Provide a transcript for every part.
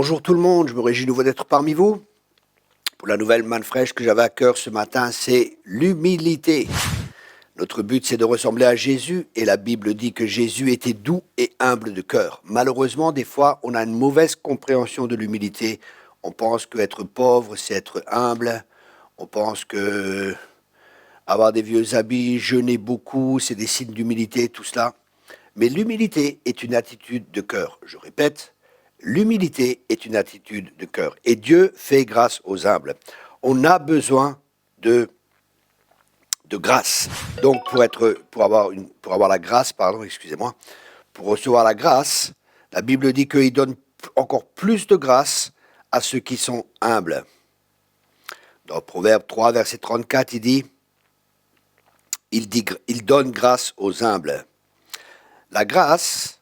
Bonjour tout le monde, je me réjouis de nouveau d'être parmi vous. Pour la nouvelle manne fraîche que j'avais à cœur ce matin, c'est l'humilité. Notre but, c'est de ressembler à Jésus, et la Bible dit que Jésus était doux et humble de cœur. Malheureusement, des fois, on a une mauvaise compréhension de l'humilité. On pense qu'être pauvre, c'est être humble. On pense que avoir des vieux habits, jeûner beaucoup, c'est des signes d'humilité, tout cela. Mais l'humilité est une attitude de cœur. Je répète, l'humilité est une attitude de cœur. Et Dieu fait grâce aux humbles. On a besoin de grâce. Donc, pour avoir la grâce, pour recevoir la grâce, la Bible dit qu'il donne encore plus de grâce à ceux qui sont humbles. Dans Proverbe 3, verset 34, il donne grâce aux humbles. La grâce,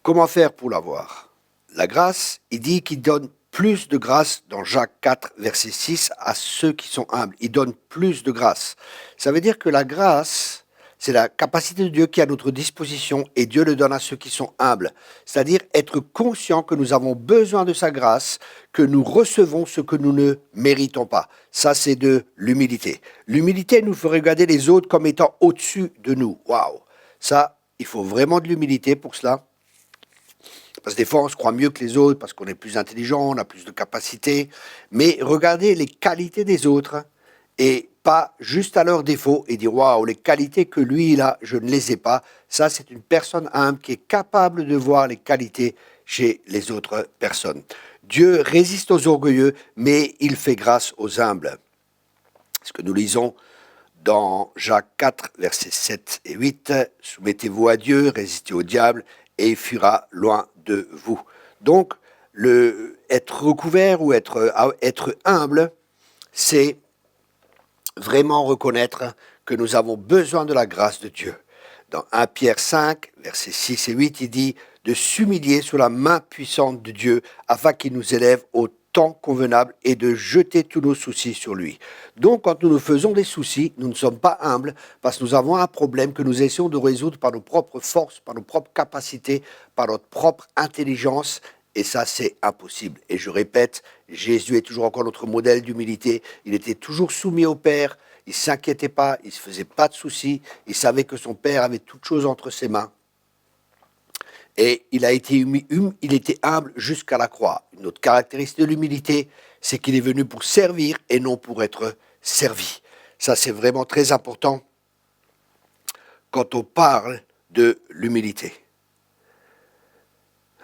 comment faire pour l'avoir? La grâce, il dit qu'il donne plus de grâce dans Jacques 4, verset 6, à ceux qui sont humbles. Il donne plus de grâce. Ça veut dire que la grâce, c'est la capacité de Dieu qui est à notre disposition et Dieu le donne à ceux qui sont humbles. C'est-à-dire être conscient que nous avons besoin de sa grâce, que nous recevons ce que nous ne méritons pas. Ça, c'est de l'humilité. L'humilité nous fait regarder les autres comme étant au-dessus de nous. Waouh! Ça, il faut vraiment de l'humilité pour cela. Parce que des fois, on se croit mieux que les autres, parce qu'on est plus intelligent, on a plus de capacités. Mais regardez les qualités des autres et pas juste à leurs défauts et dire « Waouh, les qualités que lui, il a, je ne les ai pas ». Ça, c'est une personne humble qui est capable de voir les qualités chez les autres personnes. Dieu résiste aux orgueilleux, mais il fait grâce aux humbles. Ce que nous lisons dans Jacques 4, versets 7 et 8, « Soumettez-vous à Dieu, résistez au diable, et il fuira loin de vous. » Donc, être recouvert ou être humble, c'est vraiment reconnaître que nous avons besoin de la grâce de Dieu. Dans 1 Pierre 5, versets 6 et 8, il dit de s'humilier sous la main puissante de Dieu afin qu'il nous élève au temps convenable et de jeter tous nos soucis sur lui. Donc, quand nous nous faisons des soucis, nous ne sommes pas humbles parce que nous avons un problème que nous essayons de résoudre par nos propres forces, par nos propres capacités, par notre propre intelligence. Et ça, c'est impossible. Et je répète, Jésus est toujours encore notre modèle d'humilité. Il était toujours soumis au Père. Il ne s'inquiétait pas, il ne se faisait pas de soucis. Il savait que son Père avait toutes choses entre ses mains. Et il était humble jusqu'à la croix. Une autre caractéristique de l'humilité, c'est qu'il est venu pour servir et non pour être servi. Ça, c'est vraiment très important quand on parle de l'humilité.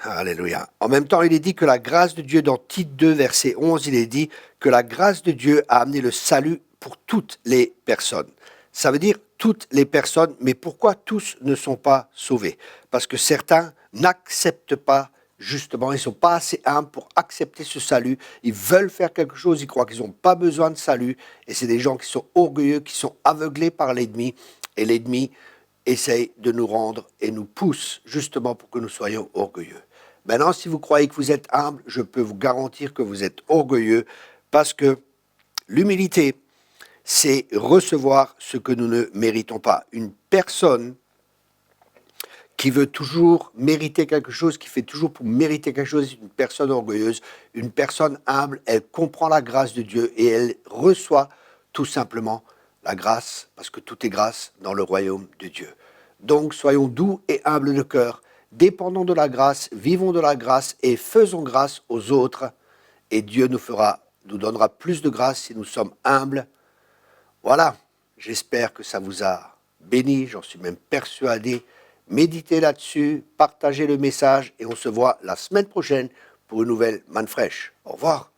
Alléluia. En même temps, il est dit que la grâce de Dieu, dans Tite 2, verset 11, il est dit que la grâce de Dieu a amené le salut pour toutes les personnes. Ça veut dire toutes les personnes, mais pourquoi tous ne sont pas sauvés? Parce que certains n'acceptent pas, justement, ils ne sont pas assez humbles pour accepter ce salut. Ils veulent faire quelque chose, ils croient qu'ils n'ont pas besoin de salut. Et c'est des gens qui sont orgueilleux, qui sont aveuglés par l'ennemi. Et l'ennemi essaye de nous rendre et nous pousse justement pour que nous soyons orgueilleux. Maintenant, si vous croyez que vous êtes humble, je peux vous garantir que vous êtes orgueilleux parce que l'humilité, c'est recevoir ce que nous ne méritons pas. Une personne qui veut toujours mériter quelque chose, qui fait toujours pour mériter quelque chose, est une personne orgueilleuse. Une personne humble, elle comprend la grâce de Dieu et elle reçoit tout simplement la grâce, parce que tout est grâce dans le royaume de Dieu. Donc, soyons doux et humbles de cœur, dépendons de la grâce, vivons de la grâce et faisons grâce aux autres. Et Dieu nous donnera plus de grâce si nous sommes humbles. Voilà, j'espère que ça vous a béni, j'en suis même persuadé. Méditez là-dessus, partagez le message et on se voit la semaine prochaine pour une nouvelle manne fraîche. Au revoir.